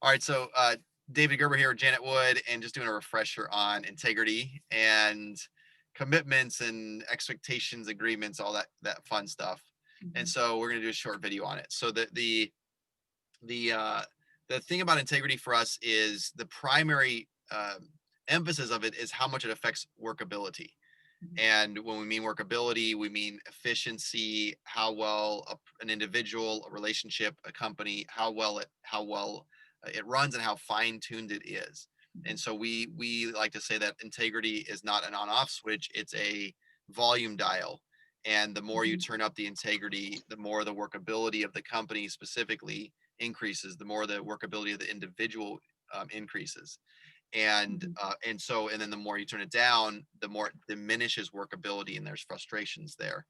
All right, so David Gerber here, Janet Wood, and just doing a refresher on integrity and commitments and expectations, agreements, all that fun stuff. And Mhm. so we're going to do a short video on it. So the thing about integrity for us is the primary emphasis of it is how much it affects workability. Mhm. And when we mean workability, we mean efficiency, how well an individual, a relationship, a company, how well it runs, and how fine tuned it is. And Mhm. so we like to say that integrity is not an on-off switch; it's a volume dial. And the more you Mhm. turn up the integrity, the more the workability of the company specifically increases. The more the workability of the individual increases. and Mhm. and then the more you turn it down, the more it diminishes workability, and there's frustrations there.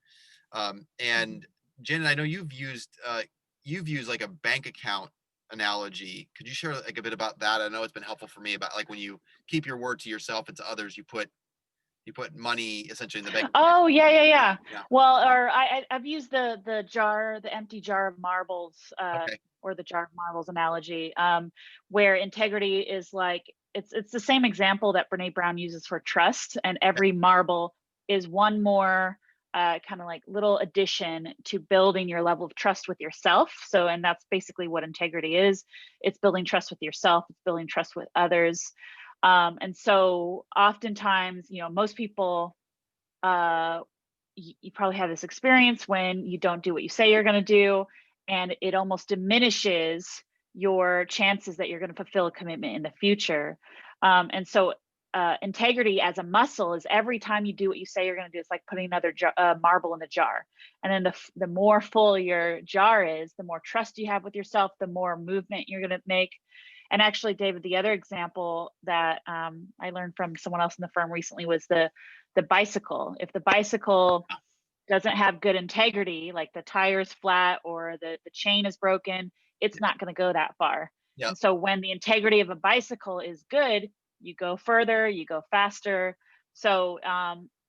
Mhm. And Jen, I know you've used like a bank account analogy. Could you share like a bit about that? I know it's been helpful for me about like when you keep your word to yourself and to others, you put money essentially in the bank account. Oh, yeah, yeah, Yeah, yeah. yeah. Well, or I've used the jar, the empty jar of marbles, Okay. or the jar of marbles analogy, where integrity is like it's the same example that Brene Brown uses for trust, and Okay. every marble is one more kind of like little addition to building your level of trust with yourself. So, and that's basically what integrity is. It's building trust with yourself. It's building trust with others. And so, oftentimes, most people uh, you probably have this experience when you don't do what you say you're going to do, and it almost diminishes your chances that you're going to fulfill a commitment in the future. And so, integrity as a muscle is every time you do what you say you're going to do, it's like putting another marble in the jar. And then the more full your jar is, the more trust you have with yourself, the more movement you're going to make. And actually, David, the other example that I learned from someone else in the firm recently was the bicycle. If the bicycle doesn't have good integrity, like the tire's flat or the chain is broken, it's Yeah. not going to go that far. Yeah. And so when the integrity of a bicycle is good, you go further, you go faster. So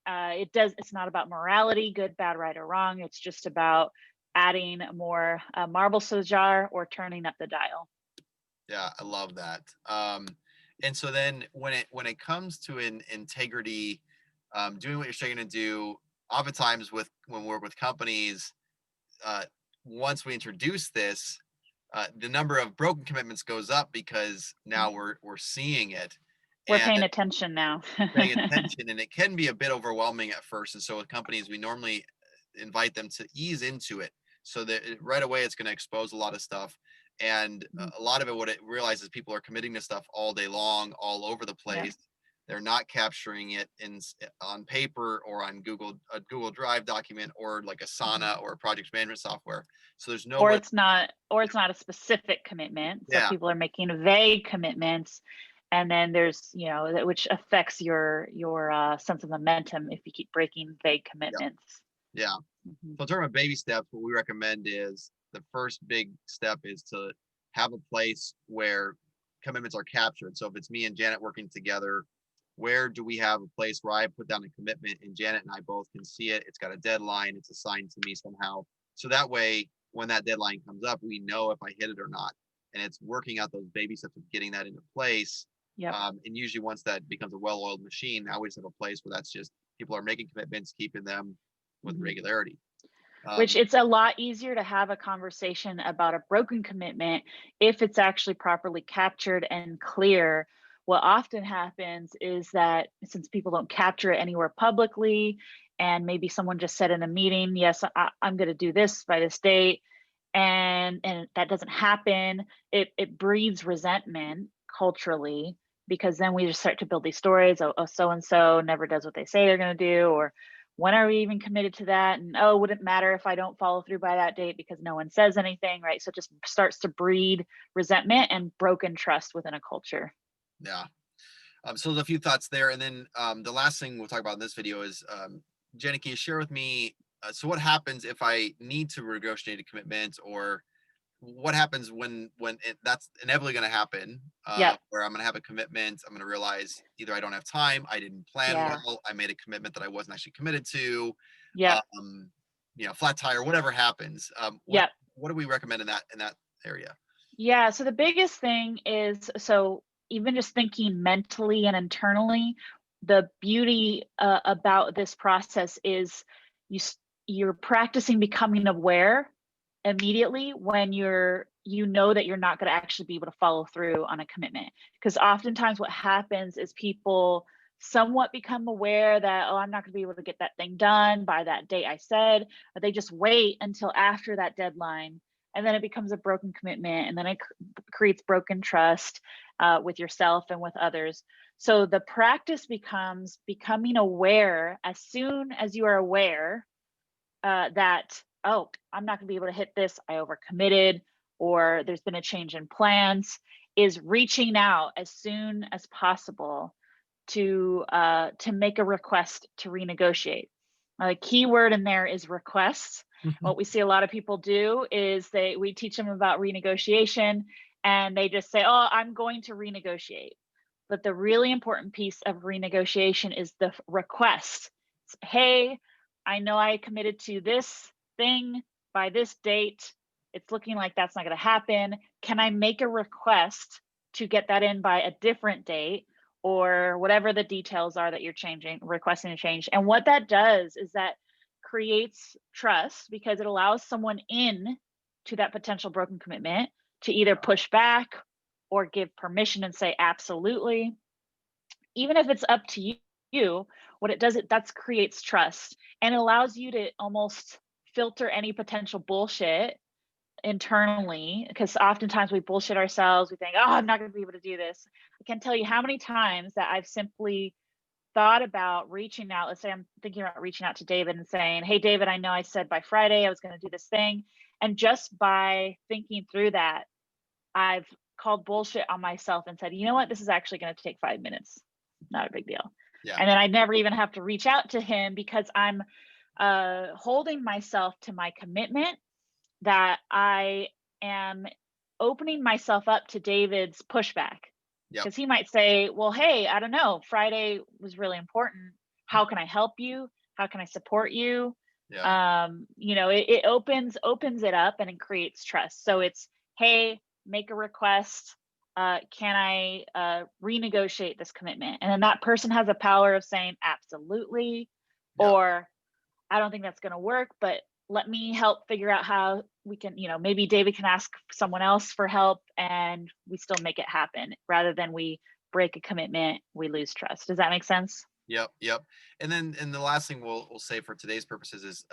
it's not about morality, good, bad, right, or wrong. It's just about adding more marbles to the jar or turning up the dial. Yeah, I love that. And so then when it comes to integrity, doing what you're saying to do, oftentimes when we work with companies, uh, once we introduce this, the number of broken commitments goes up because now Mhm. we're seeing it We're and paying attention now. paying attention, and it can be a bit overwhelming at first. And so with companies, we normally invite them to ease into it, so that right away it's going to expose a lot of stuff. And Mhm. a lot of it, what it realizes, people are committing to stuff all day long, all over the Yeah. place. They're not capturing it on paper or on a Google Drive document or like Mhm. Asana or a project management software. So there's Or nowhere. it's not a specific commitment. So Yeah, people are making vague commitments, and then there's, which affects your sense of momentum if you keep breaking vague yeah, commitments. yeah. Mhm. So in terms of baby steps, what we recommend is the first big step is to have a place where commitments are captured. So if it's me and Janet working together, where do we have a place where I put down a commitment and Janet and I both can see it? It's got a deadline, it's assigned to me somehow. So that way, when that deadline comes up, we know if I hit it or not. And it's working out those baby steps of getting that into place. Yep. And usually, once that becomes a well oiled machine, now we just have a place where that's just people are making commitments, keeping them with Mhm. regularity. Which Um, it's a lot easier to have a conversation about a broken commitment if it's actually properly captured and clear. What often happens is that since people don't capture it anywhere publicly, and maybe someone just said in a meeting, yes, I'm going to do this by this date, and that doesn't happen, it breeds resentment culturally, because then we just start to build these stories. Oh, so and so never does what they say they're going to do, or when are we even committed to that, and oh, would it matter if I don't follow through by that date because no one says anything, right? So it just starts to breed resentment and broken trust within a culture. yeah. So there's a few thoughts there, and then the last thing we'll talk about in this video is, Jenny, can you share with me? So what happens if I need to renegotiate a commitment, or what happens that's inevitably going to happen, Yep. where I'm going to have a commitment, I'm going to realize either I don't have time, I didn't plan Yeah. well, I made a commitment that I wasn't actually committed to, Yep. flat tire, whatever happens. What Yep. what do we recommend in that area? Yeah, so the biggest thing is, so even just thinking mentally and internally, the beauty about this process is you're practicing becoming aware immediately when you know that you're not going to actually be able to follow through on a commitment. Because oftentimes what happens is people somewhat become aware that, oh, I'm not going to be able to get that thing done by that date I said, but they just wait until after that deadline, and then it becomes a broken commitment, and then it creates broken trust with yourself and with others. So the practice becomes becoming aware as soon as you are aware that, oh, I'm not going to be able to hit this, I overcommitted, or there's been a change in plans, is reaching out as soon as possible to make a request to renegotiate. A key word in there is requests. What we see a lot of people do is we teach them about renegotiation, and they just say, "Oh, I'm going to renegotiate." But the really important piece of renegotiation is the request. Hey, I know I committed to this thing by this date. It's looking like that's not going to happen. Can I make a request to get that in by a different date, or whatever the details are that you're requesting to change? And what that does is that creates trust, because it allows someone in to that potential broken commitment to either push back or give permission and say absolutely. Even if it's up to you, what it does, it that's creates trust, and it allows you to almost filter any potential bullshit internally, because oftentimes we bullshit ourselves. We think, oh, I'm not going to be able to do this. I can't tell you how many times that I've simply thought about reaching out. Let's say I'm thinking about reaching out to David and saying, hey, David, I know I said by Friday I was going to do this thing. And just by thinking through that, I've called bullshit on myself and said, you know what, this is actually going to take 5 minutes. Not a big deal. Yeah. And then I never even have to reach out to him, because I'm holding myself to my commitment, that I am opening myself up to David's pushback. Yep. Because he might say, well, hey, I don't know, Friday was really important. How can I help you? How can I support you? Yeah. It opens it up, and it creates trust. So it's, hey, make a request. Can I renegotiate this commitment? And then that person has a power of saying absolutely, Yep. or I don't think that's going to work, but let me help figure out how we can, maybe David can ask someone else for help, and we still make it happen, rather than we break a commitment, we lose trust. Does that make sense? Yep, yep. And the last thing we'll say for today's purposes is,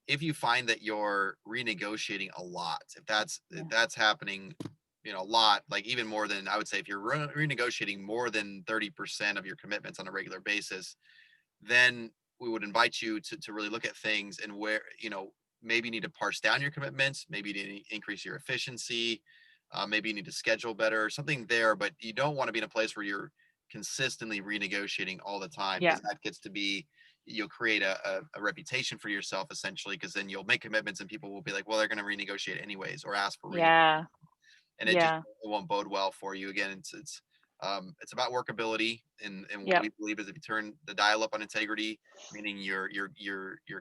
if you find that you're renegotiating a lot, if Yeah. that's happening, a lot, like even more than, I would say, if you're renegotiating more than 30% of your commitments on a regular basis, then we would invite you to really look at things, and where, maybe you need to parse down your commitments, maybe you need to increase your efficiency, maybe you need to schedule better, something there. But you don't want to be in a place where you're consistently renegotiating all the time, Yeah. because that gets to be, you'll create a reputation for yourself, essentially, because then you'll make commitments and people will be like, well, they're going to renegotiate anyways, or ask for renegotiation, Yeah. and Yeah. it won't bode well for you. Again, it's about workability, and what Yep. we believe is, if you turn the dial up on integrity, meaning you're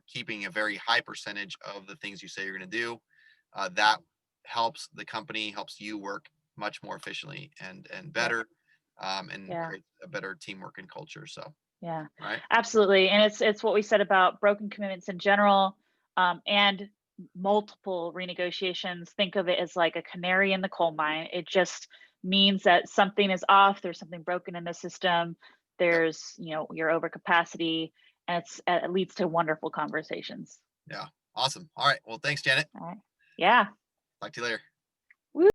keeping a very high percentage of the things you say you're going to do, that helps the company, helps you work much more efficiently and Yep. better, and Yeah. create a better teamwork and culture. So, Yeah. right. Absolutely. And it's what we said about broken commitments in general, and multiple renegotiations. Think of it as like a canary in the coal mine. It just means that something is off. There's something broken in the system. Yep. There's, your overcapacity, and it leads to wonderful conversations. Yeah. Awesome. All right. Well, thanks, Janet. All right. Yeah. Talk to you later.